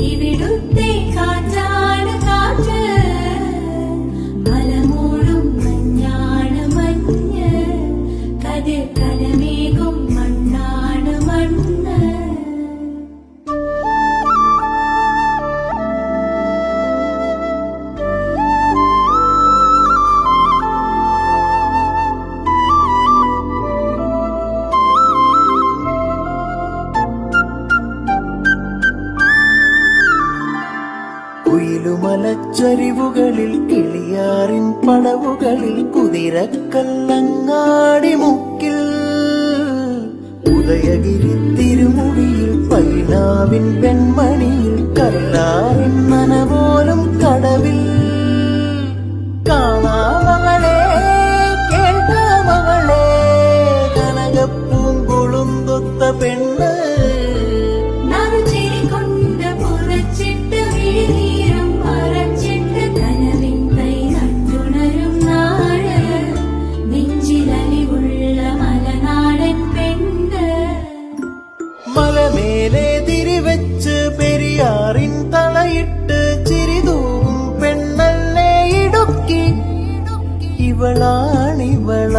ഇവിടുത്തെ കാറ്റാണ് കാറ്റ്, മലമൂടും മഞ്ഞാണ് മഞ്ഞ്, കതിർ കലമേകും മണ്ണാണ് മണ്ണ്. കുയിലുമലച്ചരിവുകളിൽ കിളിയാറിൻ പടവുകളിൽ കുതിരക്കല്ലങ്ങാടി മുക്കിൽ, ഉദയഗിരി തിരുമുടിയിൽ പൈനാവിൻ പെൺമണിയിൽ കല്ലാറിൻ നനപോലും കടവിൽ. കാണാമകളെ കേൾക്കാമകളെ കനകപ്പൂങ്കുളുന്തൊത്ത പെണ്ണ്, മലമേലെ തിരിവെച്ച് പെരിയാറിൻ തളയിട്ട് ചിരിതൂവും പെണ്ണല്ലേ ഇടുക്കി. ഇവളാണിവള